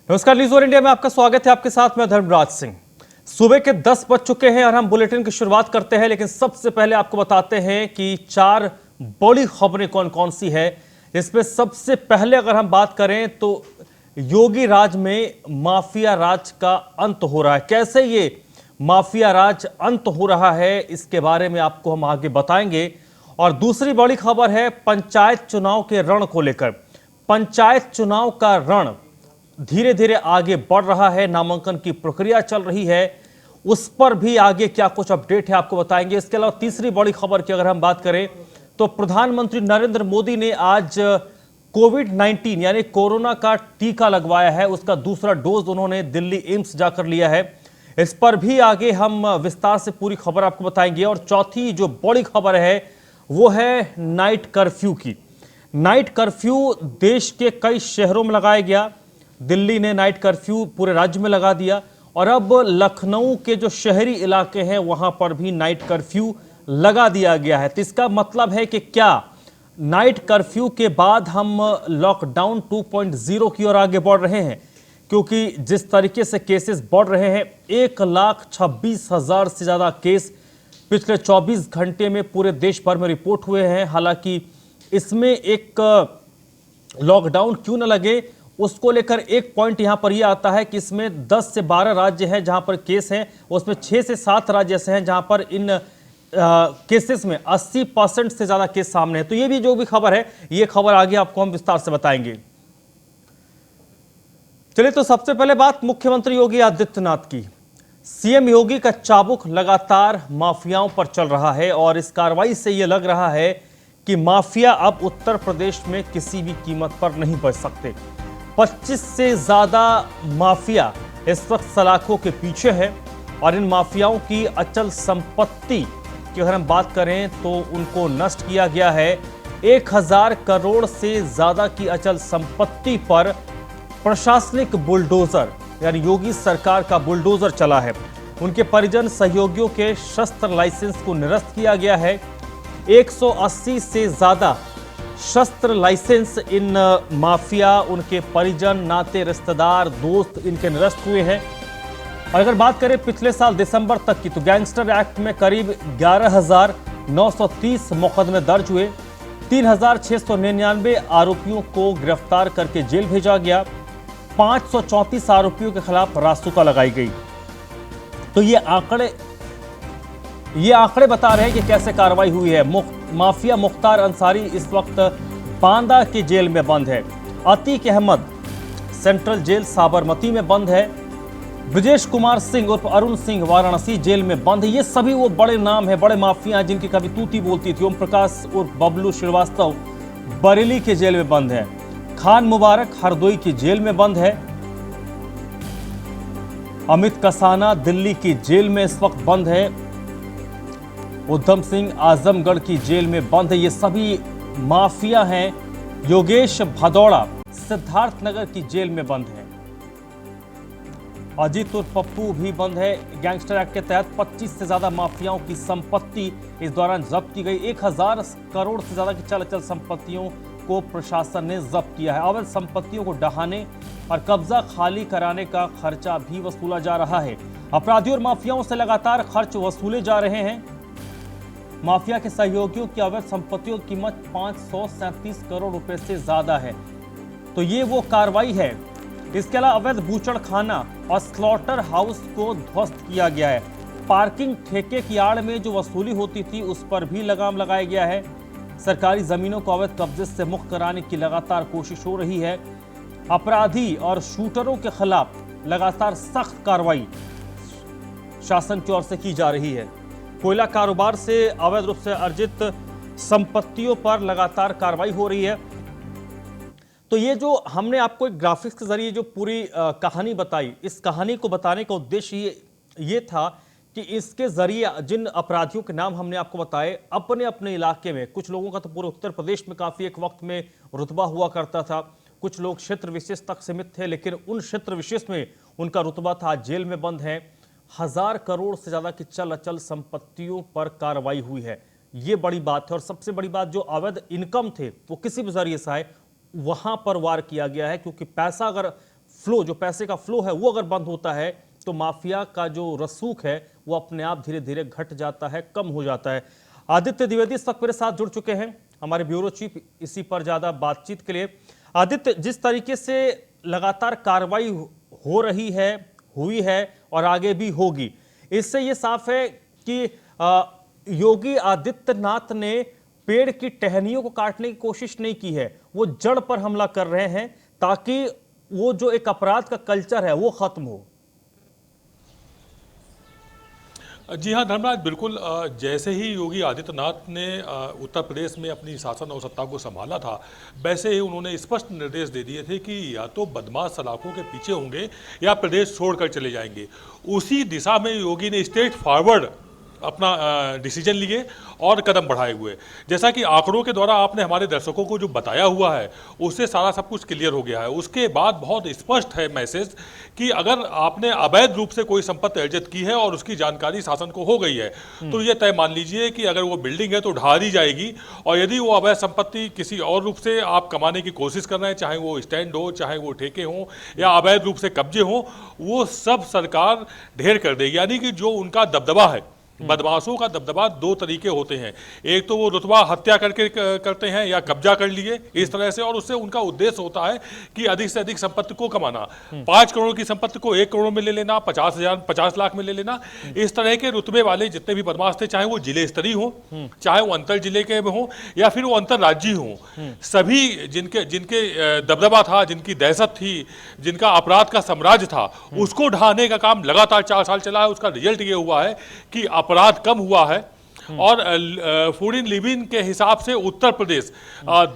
नमस्कार, news 1 India में आपका स्वागत है। आपके साथ मैं धर्मराज सिंह। सुबह के 10 बज चुके हैं और हम बुलेटिन की शुरुआत करते हैं, लेकिन सबसे पहले आपको बताते हैं कि 4 बड़ी खबरें कौन कौन सी है। इसमें सबसे पहले अगर हम बात करें तो योगी राज में माफिया राज का अंत हो रहा है। कैसे ये माफिया राज अंत हो रहा है, इसके बारे में आपको हम आगे बताएंगे। और दूसरी बड़ी खबर है पंचायत चुनाव के रण को लेकर। पंचायत चुनाव का रण धीरे धीरे आगे बढ़ रहा है, नामांकन की प्रक्रिया चल रही है, उस पर भी आगे क्या कुछ अपडेट है आपको बताएंगे। इसके अलावा तीसरी बड़ी खबर की अगर हम बात करें तो प्रधानमंत्री नरेंद्र मोदी ने आज कोविड-19 यानी कोरोना का टीका लगवाया है। उसका दूसरा डोज उन्होंने दिल्ली एम्स जाकर लिया है। इस पर भी आगे हम विस्तार से पूरी खबर आपको बताएंगे। और चौथी जो बड़ी खबर है वो है नाइट कर्फ्यू की। नाइट कर्फ्यू देश के कई शहरों में लगाया गया। दिल्ली ने नाइट कर्फ्यू पूरे राज्य में लगा दिया और अब लखनऊ के जो शहरी इलाके हैं वहां पर भी नाइट कर्फ्यू लगा दिया गया है। तो इसका मतलब है कि क्या नाइट कर्फ्यू के बाद हम लॉकडाउन 2.0 की ओर आगे बढ़ रहे हैं? क्योंकि जिस तरीके से केसेस बढ़ रहे हैं, 1,26,000 से ज्यादा केस पिछले 24 घंटे में पूरे देश भर में रिपोर्ट हुए हैं। हालांकि इसमें एक लॉकडाउन क्यों न लगे, उसको लेकर एक पॉइंट यहां पर यह आता है कि इसमें 10 से 12 राज्य हैं जहां पर केस हैं, उसमें 6 से 7 राज्य ऐसे हैं जहां पर इन केसेस में 80% से ज्यादा केस सामने हैं। तो ये भी जो भी खबर है, ये खबर आगे आपको हम विस्तार से बताएंगे। चलिए, तो सबसे पहले बात मुख्यमंत्री योगी आदित्यनाथ की। सीएम योगी का चाबुक लगातार माफियाओं पर चल रहा है और इस कार्रवाई से यह लग रहा है कि माफिया अब उत्तर प्रदेश में किसी भी कीमत पर नहीं बच सकते। 25 से ज्यादा माफिया इस वक्त सलाखों के पीछे है और इन माफियाओं की अचल संपत्ति की अगर हम बात करें तो उनको नष्ट किया गया है। 1000 करोड़ से ज्यादा की अचल संपत्ति पर प्रशासनिक बुलडोजर यानी योगी सरकार का बुलडोजर चला है। उनके परिजन सहयोगियों के शस्त्र लाइसेंस को निरस्त किया गया है। 180 से ज्यादा शस्त्र लाइसेंस इन माफिया, उनके परिजन, नाते रिश्तेदार, दोस्त इनके निरस्त हुए हैं। और अगर बात करें पिछले साल दिसंबर तक की तो गैंगस्टर एक्ट में करीब 11,930 मुकदमे दर्ज हुए। 3,699 आरोपियों को गिरफ्तार करके जेल भेजा गया। 534 आरोपियों के खिलाफ रासुका लगाई गई। तो ये आंकड़े बता रहे हैं कि कैसे कार्रवाई हुई है। माफिया मुख्तार अंसारी इस वक्त बांदा की जेल में बंद है। अतीक अहमद सेंट्रल जेल साबरमती में बंद है। ब्रजेश कुमार सिंह उर्फ अरुण सिंह वाराणसी जेल में बंद है। ये सभी वो बड़े नाम हैं, बड़े माफिया हैं जिनकी कभी तूती बोलती थी। ओम प्रकाश उर्फ बबलू श्रीवास्तव बरेली के जेल में बंद है। खान मुबारक हरदोई की जेल में बंद है। अमित कसाना दिल्ली की जेल में इस वक्त बंद है। उधम सिंह आजमगढ़ की जेल में बंद है। ये सभी माफिया हैं। योगेश भदौड़ा सिद्धार्थनगर की जेल में बंद है। अजीत उर्फ पप्पू भी बंद है। गैंगस्टर एक्ट के तहत 25 से ज्यादा माफियाओं की संपत्ति इस दौरान जब्त की गई। 1000 करोड़ से ज्यादा की चल अचल संपत्तियों को प्रशासन ने जब्त किया है। अवैध संपत्तियों को ढहाने और कब्जा खाली कराने का खर्चा भी वसूला जा रहा है। अपराधियों और माफियाओं से लगातार खर्च वसूले जा रहे हैं। माफिया के सहयोगियों की अवैध संपत्तियों की कीमत 537 करोड़ रुपए से ज्यादा है। तो ये वो कार्रवाई है। इसके अलावा अवैध बूचड़खाना और स्लॉटर हाउस को ध्वस्त किया गया है। पार्किंग ठेके की आड़ में जो वसूली होती थी उस पर भी लगाम लगाया गया है। सरकारी जमीनों को अवैध कब्जे से मुक्त कराने की लगातार कोशिश हो रही है। अपराधी और शूटरों के खिलाफ लगातार सख्त कार्रवाई शासन की ओर से की जा रही है। कोयला कारोबार से अवैध रूप से अर्जित संपत्तियों पर लगातार कार्रवाई हो रही है। तो ये जो हमने आपको एक ग्राफिक्स के जरिए जो पूरी कहानी बताई, इस कहानी को बताने का उद्देश्य ये था कि इसके जरिए जिन अपराधियों के नाम हमने आपको बताए अपने अपने इलाके में, कुछ लोगों का तो पूरे उत्तर प्रदेश में काफी एक वक्त में रुतबा हुआ करता था, कुछ लोग क्षेत्र विशेष तक सीमित थे, लेकिन उन क्षेत्र विशेष में उनका रुतबा था, जेल में बंद है। 1000 करोड़ से ज्यादा की चल अचल संपत्तियों पर कार्रवाई हुई है। ये बड़ी बात है। और सबसे बड़ी बात, जो अवैध इनकम थे वो किसी भी जरिए से आए, वहां पर वार किया गया है, क्योंकि पैसा अगर फ्लो, जो पैसे का फ्लो है वो अगर बंद होता है तो माफिया का जो रसूख है वो अपने आप धीरे धीरे घट जाता है, कम हो जाता है। आदित्य द्विवेदी इस वक्त मेरे साथ जुड़ चुके हैं, हमारे ब्यूरो चीफ, इसी पर ज्यादा बातचीत के लिए। आदित्य, जिस तरीके से लगातार कार्रवाई हो रही है, हुई है और आगे भी होगी, इससे ये साफ है कि योगी आदित्यनाथ ने पेड़ की टहनियों को काटने की कोशिश नहीं की है, वो जड़ पर हमला कर रहे हैं ताकि वो जो एक अपराध का कल्चर है वो खत्म हो। जी हाँ धर्मराज, बिल्कुल। जैसे ही योगी आदित्यनाथ ने उत्तर प्रदेश में अपनी शासन और सत्ता को संभाला था, वैसे ही उन्होंने स्पष्ट निर्देश दे दिए थे कि या तो बदमाश सलाखों के पीछे होंगे या प्रदेश छोड़कर चले जाएंगे। उसी दिशा में योगी ने स्ट्रेट फॉरवर्ड अपना डिसीजन लिए और कदम बढ़ाए हुए। जैसा कि आंकड़ों के द्वारा आपने हमारे दर्शकों को जो बताया हुआ है, उससे सारा सब कुछ क्लियर हो गया है। उसके बाद बहुत स्पष्ट है मैसेज कि अगर आपने अवैध रूप से कोई संपत्ति अर्जित की है और उसकी जानकारी शासन को हो गई है, तो ये तय मान लीजिए कि अगर वो बिल्डिंग है तो ढा दी जाएगी। और यदि वो अवैध संपत्ति किसी और रूप से आप कमाने की कोशिश कर रहे हैं, चाहे वो स्टैंड हो, चाहे वो ठेके हों या अवैध रूप से कब्जे हों, वो सब सरकार ढेर कर देगी। यानी कि जो उनका दबदबा है, बदमाशों का दबदबा दो तरीके होते हैं। एक तो वो रुतबा हत्या करके करते हैं या कब्जा कर लिए इस तरह से, और उससे उनका उद्देश्य होता है कि अधिक से अधिक संपत्ति को कमाना। 5 करोड़ की संपत्ति को 1 करोड़ में ले लेना, 50 लाख में ले लेना। इस तरह के रुतबे वाले जितने भी बदमाश थे, चाहे वो जिले स्तरीय हो, चाहे वो अंतर जिले के हो या फिर वो अंतरराज्यीय हो, सभी जिनके जिनके दबदबा था, जिनकी दहशत थी, जिनका अपराध का साम्राज्य था, उसको ढहाने का काम लगातार 4 साल चला है। उसका रिजल्ट ये हुआ है कि अपराध कम हुआ है। और फूड इन लिविंग के हिसाब से उत्तर प्रदेश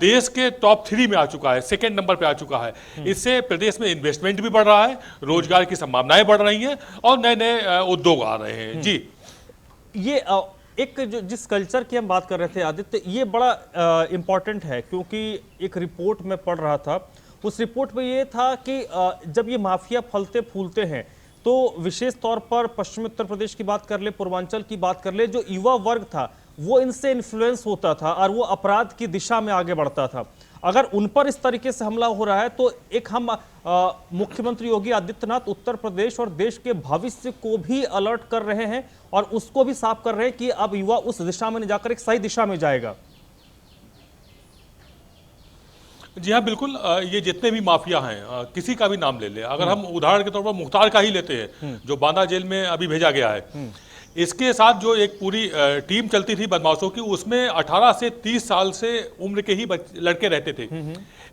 देश के टॉप 3 में आ चुका है, 2nd नंबर पे आ चुका है। इससे प्रदेश में इन्वेस्टमेंट भी बढ़ रहा है, रोजगार की संभावनाएं बढ़ रही हैं और नए नए उद्योग आ रहे हैं। जी, ये एक जिस कल्चर की हम बात कर रहे थे आदित्य, ये बड़ा इंपॉर्टेंट है, क्योंकि एक रिपोर्ट में पढ़ रहा था, उस रिपोर्ट में ये था कि जब ये माफिया फलते फूलते हैं तो विशेष तौर पर पश्चिमी उत्तर प्रदेश की बात कर ले, पूर्वांचल की बात कर ले, जो युवा वर्ग था वो इनसे इन्फ्लुएंस होता था और वो अपराध की दिशा में आगे बढ़ता था। अगर उन पर इस तरीके से हमला हो रहा है तो एक हम मुख्यमंत्री योगी आदित्यनाथ उत्तर प्रदेश और देश के भविष्य को भी अलर्ट कर रहे हैं और उसको भी साफ कर रहे हैं कि अब युवा उस दिशा में नहीं जाकर एक सही दिशा में जाएगा। जी हाँ, बिल्कुल। ये जितने भी माफिया हैं, किसी का भी नाम ले ले, अगर हम उदाहरण के तौर पर मुख्तार का ही लेते हैं जो बांदा जेल में अभी भेजा गया है, इसके साथ जो एक पूरी टीम चलती थी बदमाशों की, उसमें 18 से 30 साल से उम्र के ही लड़के रहते थे।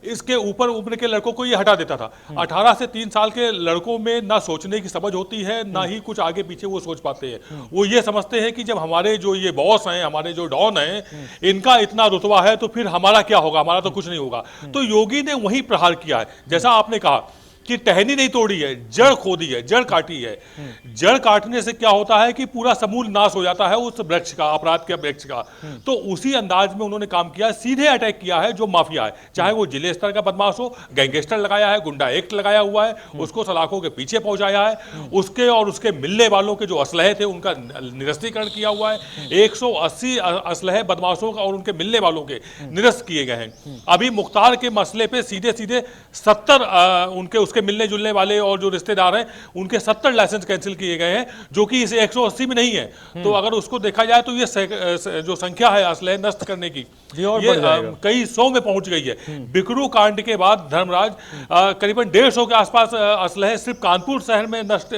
इसके ऊपर उम्र के लड़कों को ये हटा देता था। 18 से 3 साल के लड़कों में ना सोचने की समझ होती है, ना ही कुछ आगे पीछे वो सोच पाते हैं। वो ये समझते हैं कि जब हमारे जो ये बॉस हैं, हमारे जो डॉन हैं, इनका इतना रुतबा है तो फिर हमारा क्या होगा, हमारा तो कुछ नहीं होगा। तो योगी ने वही प्रहार किया है, जैसा आपने कहा कि टहनी नहीं तोड़ी है, जड़ खोदी है, जड़ काटी है। जड़ काटने से क्या होता है कि पूरा समूल नाश हो जाता है उस वृक्ष का, अपराध के वृक्ष का। तो उसी अंदाज में उन्होंने काम किया, सीधे अटैक किया है जो माफिया है, चाहे वो जिले स्तर का बदमाश हो। गैंगस्टर लगाया है, गुंडा एक्ट लगाया हुआ है, उसको सलाखों के पीछे पहुंचाया है। उसके और उसके मिलने वालों के जो असलहे थे उनका निरस्तीकरण किया हुआ है। 180 असलहे बदमाशों का और उनके मिलने वालों के निरस्त किए गए हैं। अभी मुख्तार के मसले पे सीधे सीधे 70 उनके उसके मिलने जुलने वाले और जो रिश्तेदार हैं उनके 70 लाइसेंस कैंसिल किए गए हैं, जो कि इस 180 में नहीं है। तो अगर उसको देखा जाए तो ये जो संख्या है असलहे नष्ट करने की, ये कई 100 में पहुंच गई है। बिकरू कांड के बाद धर्मराज करीबन 150 के आसपास असलहे सिर्फ कानपुर शहर में नष्ट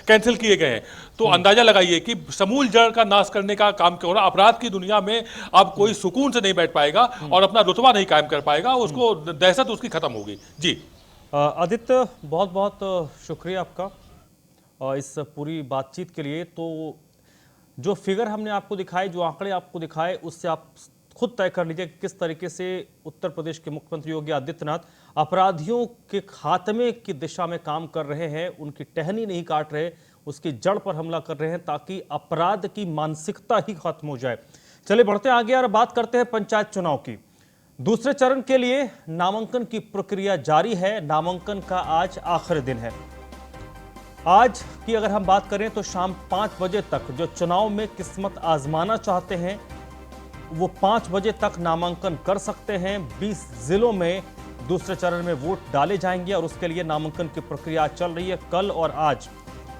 कैंसिल किए गए हैं। तो अंदाजा लगाइए कि समूल जड़ का नाश करने का काम क्यों हो रहा। अपराध की दुनिया में अब कोई सुकून से नहीं बैठ पाएगा और अपना रुतबा नहीं कायम कर पाएगा, उसको दहशत उसकी खत्म होगी। जी आदित्य, बहुत बहुत शुक्रिया आपका इस पूरी बातचीत के लिए। तो जो फिगर हमने आपको दिखाए, जो आंकड़े आपको दिखाए, उससे आप खुद तय कर लीजिए किस तरीके से उत्तर प्रदेश के मुख्यमंत्री योगी आदित्यनाथ अपराधियों के खात्मे की दिशा में काम कर रहे हैं। उनकी टहनी नहीं काट रहे, उसकी जड़ पर हमला कर रहे हैं ताकि अपराध की मानसिकता ही खत्म हो जाए। चलिए बढ़ते आगे और बात करते हैं पंचायत चुनाव की। दूसरे चरण के लिए नामांकन की प्रक्रिया जारी है। नामांकन का आज आखिरी दिन है। आज की अगर हम बात करें तो शाम 5 बजे तक जो चुनाव में किस्मत आजमाना चाहते हैं वो 5 बजे तक नामांकन कर सकते हैं। 20 जिलों में दूसरे चरण में वोट डाले जाएंगे और उसके लिए नामांकन की प्रक्रिया चल रही है। कल और आज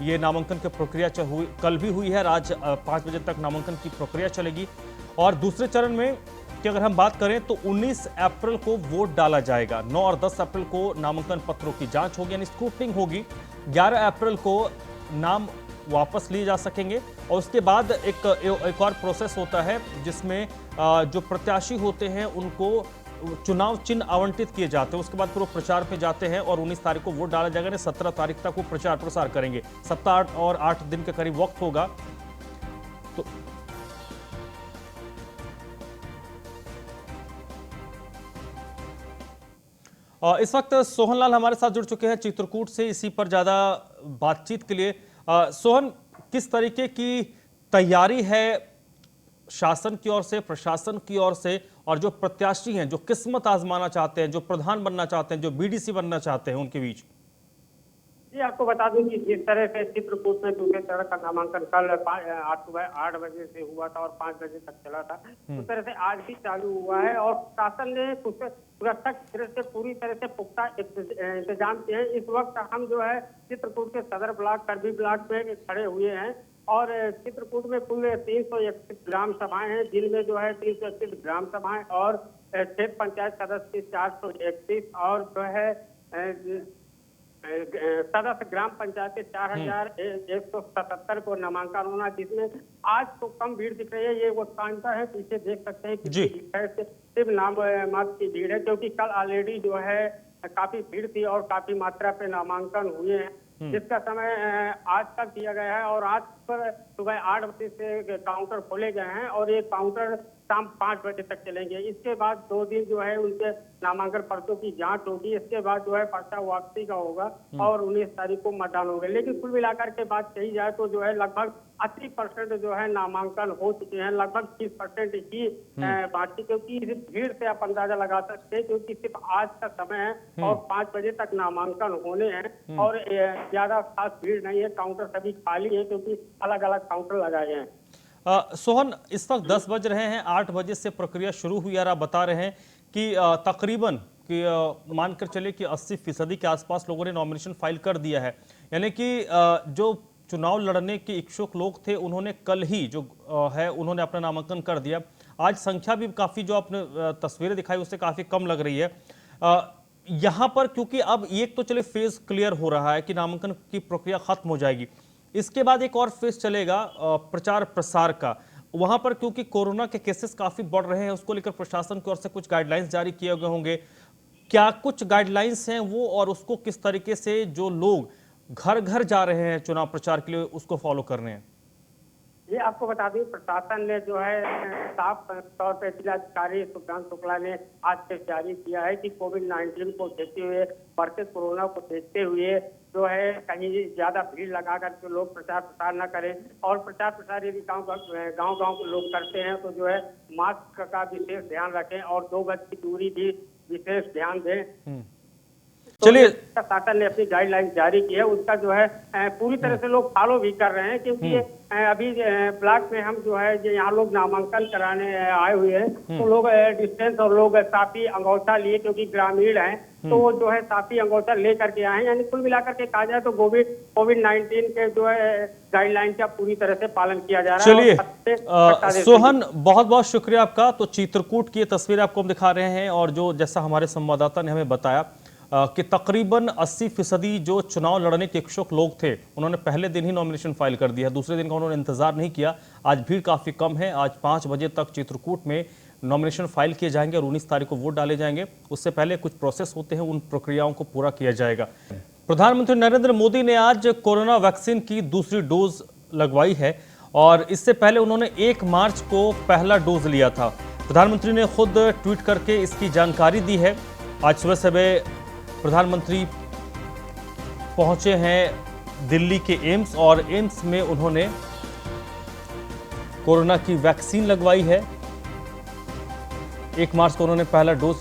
ये नामांकन की प्रक्रिया कल भी हुई है। आज 5 बजे तक नामांकन की प्रक्रिया चलेगी। और दूसरे चरण में कि अगर हम बात करें तो 19 अप्रैल को वोट डाला जाएगा। 9 और 10 अप्रैल को नामांकन पत्रों की जांच होगी, यानी स्क्रूटनिंग होगी। 11 अप्रैल को नाम वापस लिए जा सकेंगे और उसके बाद एक और प्रोसेस होता है जिसमें जो प्रत्याशी होते हैं उनको चुनाव चिन्ह आवंटित किए जाते हैं। उसके बाद फिर वो प्रचार पे जाते हैं और 19 तारीख को वोट डाला जाएगा। 17 तारीख तक वो प्रचार प्रसार करेंगे। सप्ताह और 8 दिन के करीब वक्त होगा। तो इस वक्त सोहनलाल हमारे साथ जुड़ चुके हैं चित्रकूट से, इसी पर ज्यादा बातचीत के लिए। सोहन, किस तरीके की तैयारी है शासन की ओर से, प्रशासन की ओर से, और जो प्रत्याशी हैं, जो किस्मत आजमाना चाहते हैं, जो प्रधान बनना चाहते हैं, जो बीडीसी बनना चाहते हैं, उनके बीच? जी, आपको बता दूं कि जिस तरह से चित्रकूट में दूसरे चरण का नामांकन कल सुबह 8 बजे से हुआ था और 5 बजे तक चला था, उस तरह से आज भी चालू हुआ है और शासन ने सुरक्षा से पूरी तरह से पुख्ता इंतजाम किए हैं। इस वक्त हम जो है चित्रकूट के सदर ब्लॉक, करबी ब्लॉक में खड़े हुए हैं और चित्रकूट में कुल 331 ग्राम सभाएं हैं, जिनमें जो है 331 ग्राम सभाएं और क्षेत्र पंचायत सदस्य 431 और जो है सदस्य ग्राम पंचायत के 4177 को नामांकन होना, जिसमें आज तो कम भीड़ दिख रही है। ये वो कांटा है, पीछे देख सकते हैं कि सिर्फ नाम मात्र की भीड़ है, क्योंकि कल ऑलरेडी जो है काफी भीड़ थी और काफी मात्रा पे नामांकन हुए हैं, जिसका समय आज तक दिया गया है। और आज पर सुबह 8 बजे से काउंटर खोले गए हैं और ये काउंटर शाम 5 बजे तक चलेंगे। इसके बाद 2 दिन जो है उनके नामांकन पर्चों की जांच होगी। इसके बाद जो है पर्चा वापसी का होगा और 19 तारीख को मतदान होगा। लेकिन कुल मिलाकर के बात कही जाए तो जो है लगभग 80% जो है नामांकन हो चुके हैं, लगभग 30% ही बाकी, क्योंकि भीड़ से आप अंदाजा लगा सकते हैं, क्योंकि सिर्फ आज का समय है और 5 बजे तक नामांकन होने हैं और ज्यादा खास भीड़ नहीं है। काउंटर सभी खाली है क्योंकि अलग अलग काउंटर लगाए हैं। सोहन, इस वक्त 10 बज रहे हैं, 8 बजे से प्रक्रिया शुरू हुई और आप बता रहे हैं कि तकरीबन कि मानकर चले कि 80% के आसपास लोगों ने नॉमिनेशन फाइल कर दिया है। यानी कि जो चुनाव लड़ने के इच्छुक लोग थे उन्होंने कल ही जो है उन्होंने अपना नामांकन कर दिया। आज संख्या भी काफ़ी, जो आपने तस्वीरें दिखाई उससे काफ़ी कम लग रही है। यहाँ पर क्योंकि अब एक तो चले फेज क्लियर हो रहा है कि नामांकन की प्रक्रिया खत्म हो जाएगी, इसके बाद एक और फेज चलेगा प्रचार प्रसार का। वहां पर क्योंकि कोरोना के केसेस काफी बढ़ रहे हैं, उसको लेकर प्रशासन की ओर से कुछ गाइडलाइंस जारी किए गए होंगे। क्या कुछ गाइडलाइंस हैं वो, और उसको किस तरीके से जो लोग घर घर जा रहे हैं चुनाव प्रचार के लिए उसको फॉलो कर रहे हैं? ये आपको बता दें, प्रशासन ने जो है साफ तौर पर जिलाधिकारी सुशांत शुक्ला ने आज से जारी किया है कि कोविड-19 को देखते हुए, बढ़ते कोरोना को देखते हुए जो है कहीं ज्यादा भीड़ लगा करके लोग प्रचार प्रसार न करें और प्रचार प्रसार यदि गांव के लोग करते हैं तो जो है मास्क का विशेष ध्यान रखें और 2 गज की दूरी भी विशेष ध्यान दें। चलिए, शासन ने अपनी गाइडलाइन जारी की है, उसका जो है पूरी तरह से लोग फॉलो भी कर रहे हैं, क्योंकि अभी ब्लॉक में हम जो है यहाँ लोग नामांकन कराने आए हुए हैं तो लोग डिस्टेंस और लोग साफी अंगूठा लिए, क्योंकि ग्रामीण हैं तो वो जो है साफी अंगूठा लेकर के आए हैं। यानी कुल मिलाकर के कहा जाए तो कोविड-19 के जो है गाइडलाइन का पूरी तरह से पालन किया जा रहा है। चलिए सोहन, बहुत बहुत शुक्रिया आपका। तो चित्रकूट की तस्वीर आपको हम दिखा रहे हैं और जो जैसा हमारे संवाददाता ने हमें बताया कि तकरीबन 80% जो चुनाव लड़ने के इच्छुक लोग थे उन्होंने पहले दिन ही नॉमिनेशन फाइल कर दिया, दूसरे दिन का उन्होंने इंतजार नहीं किया। आज भीड़ काफ़ी कम है। आज 5 बजे तक चित्रकूट में नॉमिनेशन फाइल किए जाएंगे और 19 तारीख को वोट डाले जाएंगे। उससे पहले कुछ प्रोसेस होते हैं, उन प्रक्रियाओं को पूरा किया जाएगा। प्रधानमंत्री नरेंद्र मोदी ने आज कोरोना वैक्सीन की दूसरी डोज लगवाई है और इससे पहले उन्होंने 1 मार्च को पहला डोज लिया था। प्रधानमंत्री ने खुद ट्वीट करके इसकी जानकारी दी है। आज सुबह सुबह प्रधानमंत्री पहुंचे हैं दिल्ली के एम्स और एम्स में उन्होंने कोरोना की वैक्सीन लगवाई है। 1 मार्च को उन्होंने पहला डोज,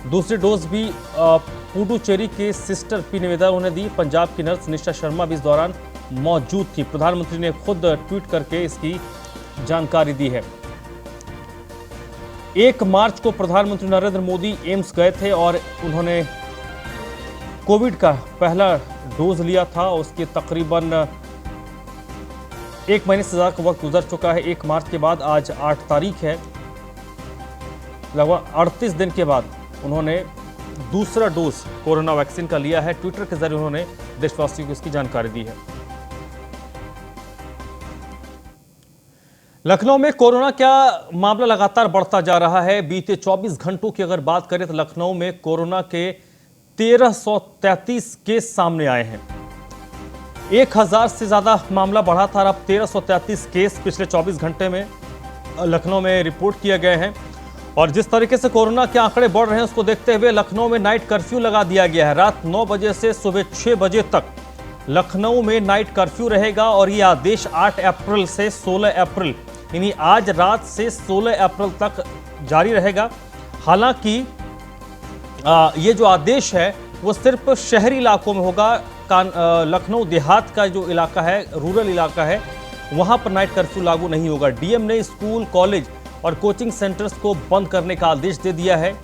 दूसरी डोज भी पुडुचेरी के सिस्टर पी निवेदा उन्हें दी। पंजाब की नर्स निशा शर्मा भी इस दौरान मौजूद थी। प्रधानमंत्री ने खुद ट्वीट करके इसकी जानकारी दी है। 1 मार्च को प्रधानमंत्री नरेंद्र मोदी एम्स गए थे और उन्होंने कोविड का पहला डोज लिया था। उसके तकरीबन 1 महीने से ज्यादा का वक्त गुजर चुका है। 1 मार्च के बाद आज 8 तारीख है। लगभग 38 दिन के बाद उन्होंने दूसरा डोज कोरोना वैक्सीन का लिया है। ट्विटर के जरिए उन्होंने देशवासियों को इसकी जानकारी दी है। लखनऊ में कोरोना का मामला लगातार बढ़ता जा रहा है। बीते 24 घंटों की अगर बात करें तो लखनऊ में कोरोना के 1333 केस सामने आए हैं। 1000 से ज्यादा मामला बढ़ा था और अब 1333 केस पिछले 24 घंटे में लखनऊ में रिपोर्ट किए गए हैं। और जिस तरीके से कोरोना के आंकड़े बढ़ रहे हैं उसको देखते हुए लखनऊ में नाइट कर्फ्यू लगा दिया गया है। रात 9 बजे से सुबह 6 बजे तक लखनऊ में नाइट कर्फ्यू रहेगा और ये आदेश 8 अप्रैल से 16 अप्रैल यानी आज रात से 16 अप्रैल तक जारी रहेगा। हालांकि ये जो आदेश है वो सिर्फ शहरी इलाकों में होगा। लखनऊ देहात का जो इलाका है, रूरल इलाका है, वहां पर नाइट कर्फ्यू लागू नहीं होगा। डीएम ने स्कूल, कॉलेज और कोचिंग सेंटर्स को बंद करने का आदेश दे दिया है।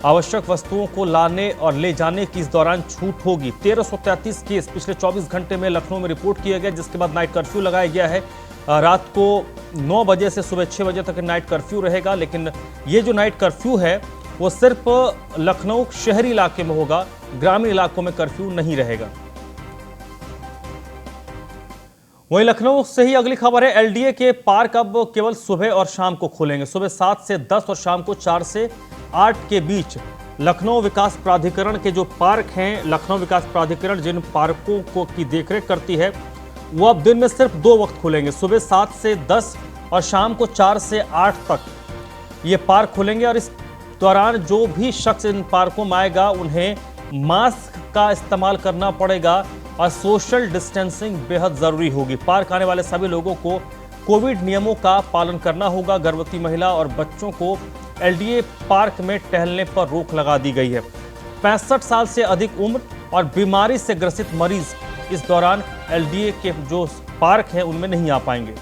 आवश्यक वस्तुओं को लाने और ले जाने की इस दौरान छूट होगी। 1333 केस पिछले 24 घंटे में लखनऊ में रिपोर्ट किया गया, जिसके बाद नाइट कर्फ्यू लगाया गया है। रात को 9 बजे से सुबह 6 बजे तक नाइट कर्फ्यू रहेगा। लेकिन ये जो नाइट कर्फ्यू है वो सिर्फ लखनऊ शहरी इलाके में होगा, ग्रामीण इलाकों में कर्फ्यू नहीं रहेगा। वहीं लखनऊ से ही अगली खबर है। एलडीए के पार्क अब केवल सुबह और शाम को खुलेंगे। सुबह 7 से 10 और शाम को 4 से 8 के बीच लखनऊ विकास प्राधिकरण के जो पार्क हैं, लखनऊ विकास प्राधिकरण जिन पार्कों को की देखरेख करती है, वो अब दिन में सिर्फ 2 वक्त खुलेंगे। सुबह 7 से 10 और शाम को 4 से 8 तक ये पार्क खुलेंगे। और इस दौरान जो भी शख्स इन पार्कों में आएगा उन्हें मास्क का इस्तेमाल करना पड़ेगा और सोशल डिस्टेंसिंग बेहद जरूरी होगी। पार्क आने वाले सभी लोगों को कोविड नियमों का पालन करना होगा। गर्भवती महिला और बच्चों को एलडीए पार्क में टहलने पर रोक लगा दी गई है। 65 साल से अधिक उम्र और बीमारी से ग्रसित मरीज इस दौरान एलडीए के जो पार्क हैं उनमें नहीं आ पाएंगे।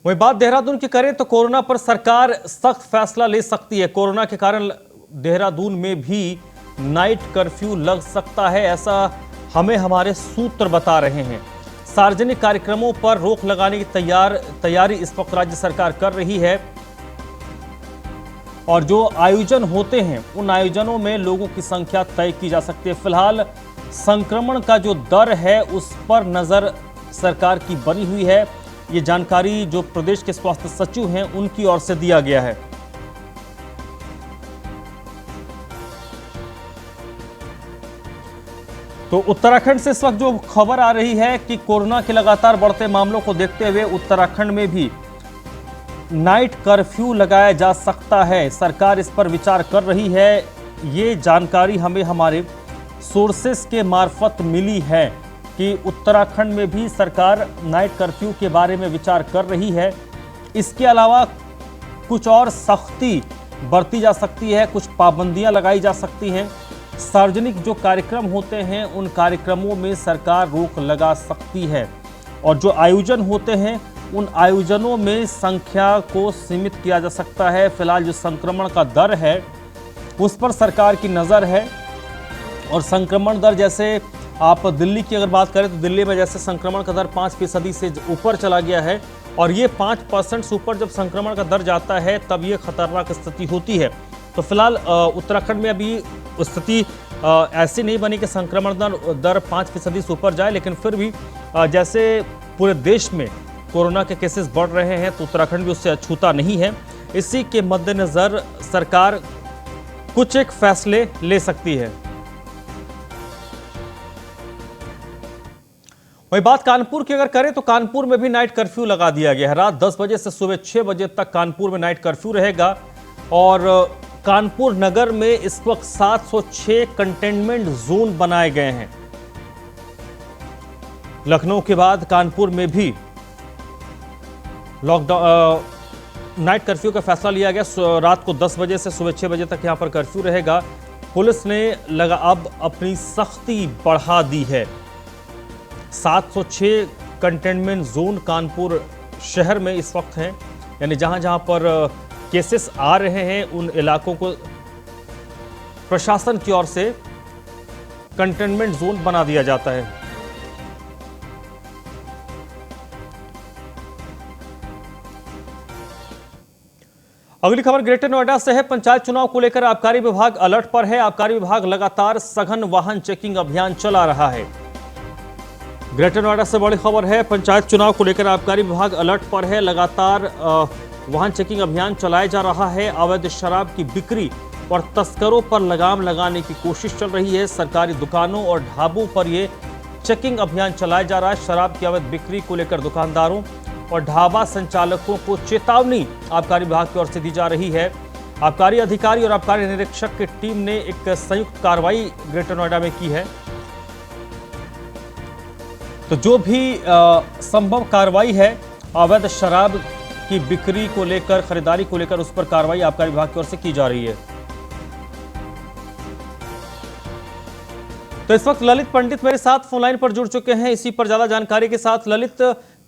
वही बात देहरादून की करें तो कोरोना पर सरकार सख्त फैसला ले सकती है। कोरोना के कारण देहरादून में भी नाइट कर्फ्यू लग सकता है, ऐसा हमें हमारे सूत्र बता रहे हैं। सार्वजनिक कार्यक्रमों पर रोक लगाने की तैयारी इस वक्त राज्य सरकार कर रही है और जो आयोजन होते हैं उन आयोजनों में लोगों की संख्या तय की जा सकती है। फिलहाल संक्रमण का जो दर है उस पर नजर सरकार की बनी हुई है। ये जानकारी जो प्रदेश के स्वास्थ्य सचिव हैं उनकी ओर से दिया गया है। तो उत्तराखंड से इस वक्त जो खबर आ रही है कि कोरोना के लगातार बढ़ते मामलों को देखते हुए उत्तराखंड में भी नाइट कर्फ्यू लगाया जा सकता है। सरकार इस पर विचार कर रही है। ये जानकारी हमें हमारे सोर्सेस के मार्फत मिली है कि उत्तराखंड में भी सरकार नाइट कर्फ्यू के बारे में विचार कर रही है। इसके अलावा कुछ और सख्ती बरती जा सकती है, कुछ पाबंदियां लगाई जा सकती हैं। सार्वजनिक जो कार्यक्रम होते हैं उन कार्यक्रमों में सरकार रोक लगा सकती है और जो आयोजन होते हैं उन आयोजनों में संख्या को सीमित किया जा सकता है। फिलहाल जो संक्रमण का दर है उस पर सरकार की नज़र है और संक्रमण दर, जैसे आप दिल्ली की अगर बात करें तो दिल्ली में जैसे संक्रमण का दर 5% से ऊपर चला गया है और ये 5% से ऊपर जब संक्रमण का दर जाता है तब ये खतरनाक स्थिति होती है। तो फिलहाल उत्तराखंड में अभी स्थिति ऐसी नहीं बनी कि संक्रमण दर 5% से ऊपर जाए, लेकिन फिर भी जैसे पूरे देश में कोरोना के केसेस बढ़ रहे हैं तो उत्तराखंड भी उससे अछूता नहीं है। इसी के मद्देनजर सरकार कुछ एक फैसले ले सकती है। वही बात कानपुर की अगर करें तो कानपुर में भी नाइट कर्फ्यू लगा दिया गया है। रात 10 बजे से सुबह 6 बजे तक कानपुर में नाइट कर्फ्यू रहेगा और कानपुर नगर में इस वक्त 706 कंटेनमेंट जोन बनाए गए हैं। लखनऊ के बाद कानपुर में भी लॉकडाउन नाइट कर्फ्यू का फैसला लिया गया। रात को 10 बजे से सुबह 6 बजे तक यहां पर कर्फ्यू रहेगा। पुलिस ने अब अपनी सख्ती बढ़ा दी है। 706 कंटेनमेंट जोन कानपुर शहर में इस वक्त हैं, यानी जहां जहां पर केसेस आ रहे हैं उन इलाकों को प्रशासन की ओर से कंटेनमेंट जोन बना दिया जाता है। अगली खबर ग्रेटर नोएडा से है। पंचायत चुनाव को लेकर आबकारी विभाग अलर्ट पर है। आबकारी विभाग लगातार सघन वाहन चेकिंग अभियान चला रहा है। ग्रेटर नोएडा से बड़ी खबर है। पंचायत चुनाव को लेकर आबकारी विभाग अलर्ट पर है। लगातार वाहन चेकिंग अभियान चलाया जा रहा है। अवैध शराब की बिक्री और तस्करों पर लगाम लगाने की कोशिश चल रही है। सरकारी दुकानों और ढाबों पर यह चेकिंग अभियान चलाया जा रहा है। शराब की अवैध बिक्री को लेकर दुकानदारों और ढाबा संचालकों को चेतावनी आबकारी विभाग की ओर से दी जा रही है। आबकारी अधिकारी और आबकारी निरीक्षक की टीम ने एक संयुक्त कार्रवाई ग्रेटर नोएडा में की है। तो जो भी संभव कार्रवाई है अवैध शराब की बिक्री को लेकर, खरीदारी को लेकर, उस पर कार्रवाई आबकारी विभाग की ओर से की जा रही है। तो इस वक्त ललित पंडित मेरे साथ फोन लाइन पर जुड़ चुके हैं। इसी पर ज्यादा जानकारी के साथ ललित,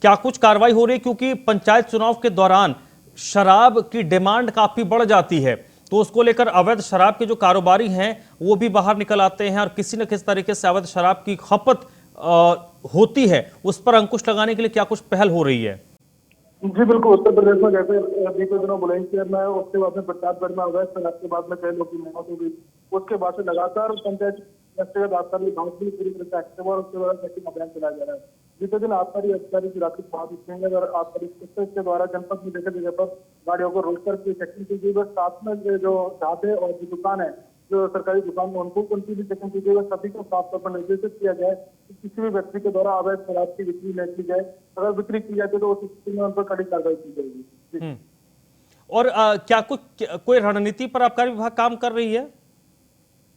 क्या कुछ कार्रवाई हो रही है? क्योंकि पंचायत चुनाव के दौरान शराब की डिमांड काफी बढ़ जाती है, तो उसको लेकर अवैध शराब के जो कारोबारी हैं वो भी बाहर निकल आते हैं और किसी न किसी तरीके से अवैध शराब की खपत होती है। उस पर अंकुश लगाने के लिए क्या कुछ पहल हो रही है? जी बिल्कुल। उत्तर प्रदेश में जैसे बीते दिनों बुलंदशहर में, उसके बाद में प्रतापगढ़ में अवैध शराब के बाद में कई लोगों की मौत हो गई। उसके बाद से लगातार पंचायत व्यक्तिगत आबकारी विभाग भी पूरी तरह से एक्टिव और उसके द्वारा चेकिंग अभियान चलाया जा रहा है। बीते दिन आबकारी अधिकारी राकेश सिंह और आबकारी इंस्पेक्टर के द्वारा जनपद में जगह जगह पर गाड़ियों को रोककर चेकिंग की गई। साथ में जो ढाबे और जो दुकान है, जो सरकारी दुकान में, उनकी भी चेकिंग की गई। सभी को साफ तौर पर निर्देशित किया जाए कि किसी भी व्यक्ति के द्वारा अवैध शराब की बिक्री न की जाए। अगर बिक्री की जाती है तो उस स्थिति में उन पर कड़ी कार्रवाई की जाएगी। और क्या कोई रणनीति पर आबकारी विभाग काम कर रही है?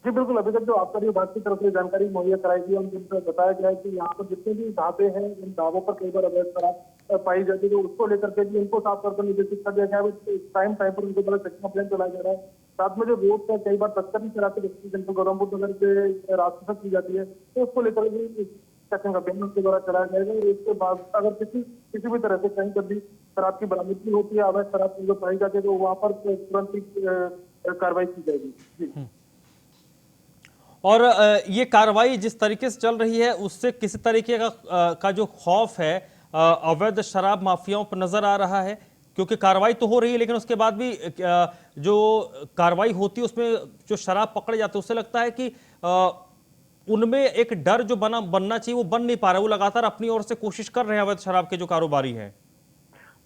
जी बिल्कुल। अभी तक जो आबकारी विभाग की तरफ से जानकारी मुहैया कराई गई है, उनको बताया गया है कि यहाँ पर जितने भी ढाबे हैं, इन ढाबों पर कई बार अवैध शराब पाई जाती है, तो उसको लेकर के भी उनको साफ तौर पर निर्देशित कर दिया गया है। टाइम पर उनके द्वारा चेकिंग अभियान चलाया जा रहा है। साथ में जो रोड पर कई बार तस्करी चलाते व्यक्ति जिनको गौरमपुर नगर के रास्ते से की जाती है, तो उसको लेकर भी चेकिंग अभियान उसके द्वारा चलाया जाएगा। इसके बाद अगर किसी भी तरह से कहीं पर भी शराब की बरामदगी होती है, अवैध शराब जो पाई जाती है, तो वहाँ पर तुरंत ही कार्रवाई की जाएगी। जी। और ये कार्रवाई जिस तरीके से चल रही है उससे किसी तरीके का जो खौफ है अवैध शराब माफियाओं पर नजर आ रहा है? क्योंकि कार्रवाई तो हो रही है लेकिन उसके बाद भी जो कार्रवाई होती है उसमें जो शराब पकड़े जाते हैं उससे लगता है कि उनमें एक डर जो बनना चाहिए वो बन नहीं पा रहा है। वो लगातार अपनी ओर से कोशिश कर रहे हैं अवैध शराब के जो कारोबारी हैं।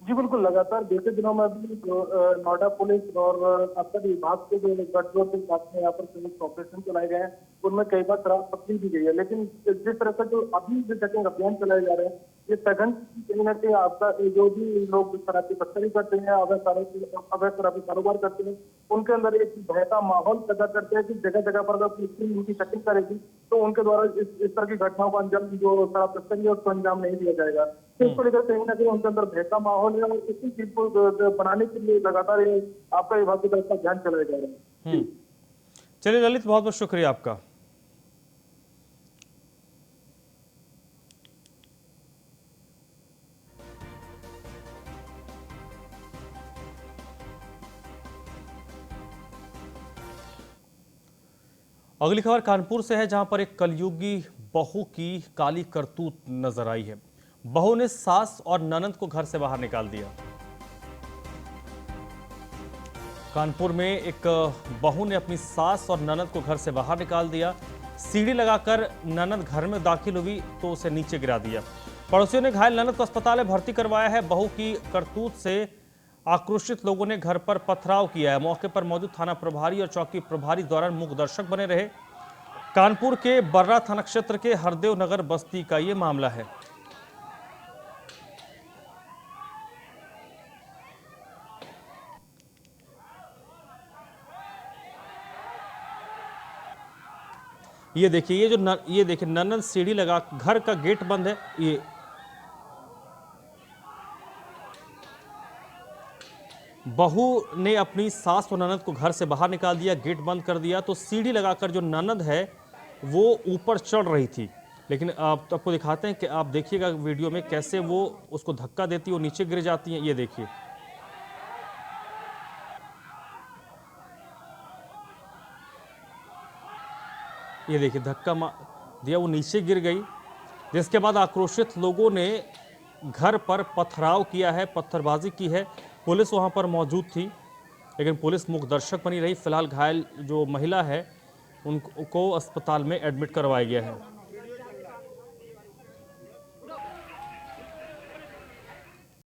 जी बिल्कुल। लगातार बीते दिनों में भी नोएडा पुलिस और आबकारी विभाग के जो गठजोड़ के साथ में यहाँ पर संयुक्त ऑपरेशन चलाए गए हैं, उनमें कई बार शराब पकड़ी भी गई है। लेकिन जिस तरह से जो अभी जो चेकिंग अभियान चलाए जा रहे हैं, ये सघन कहीं ना कहीं आपका जो भी लोग शराब की तस्करी करते हैं, अवैध शराब कारोबार करते हैं, उनके अंदर एक भय का माहौल पैदा करते हैं कि जगह जगह पर अगर पुलिस उनकी चेकिंग करेगी तो उनके द्वारा इस तरह की घटनाओं को अंजाम, जो शराब तस्करी है उसको अंजाम नहीं दिया जाएगा। तो इसको लेकर कहीं ना कहीं उनके अंदर भय का माहौल है और इसी चीज को बनाने के लिए लगातार ये आपका विभाग की तरफ से अभियान चलाया जा रहा है। चलिए ललित, बहुत बहुत शुक्रिया आपका। अगली खबर कानपुर से है, जहां पर एक कलयुगी बहू की काली करतूत नजर आई है। बहू ने सास और ननंद को घर से बाहर निकाल दिया। कानपुर में एक बहू ने अपनी सास और ननंद को घर से बाहर निकाल दिया। सीढ़ी लगाकर ननंद घर में दाखिल हुई तो उसे नीचे गिरा दिया। पड़ोसियों ने घायल ननंद को अस्पताल में भर्ती करवाया है। बहू की करतूत से आक्रोशित लोगों ने घर पर पथराव किया है। मौके पर मौजूद थाना प्रभारी और चौकी प्रभारी दौरान मूक दर्शक बने रहे। कानपुर के बर्रा थाना क्षेत्र के हरदेव नगर बस्ती का ये मामला है। ये देखिए, ये देखिए ननंद सीढ़ी लगा, घर का गेट बंद है। ये बहू ने अपनी सास और ननंद को घर से बाहर निकाल दिया, गेट बंद कर दिया। तो सीढ़ी लगाकर जो ननंद है वो ऊपर चढ़ रही थी लेकिन आप तो आपको दिखाते हैं कि आप देखिएगा वीडियो में कैसे वो उसको धक्का देती है और नीचे गिर जाती हैं। ये देखिए, ये देखिए धक्का दिया, वो नीचे गिर गई। जिसके बाद आक्रोशित लोगों ने घर पर पथराव किया है, पत्थरबाजी की है। पुलिस वहां पर मौजूद थी, लेकिन पुलिस मूक दर्शक बनी रही। फिलहाल घायल जो महिला है उनको अस्पताल में एडमिट करवाया गया है।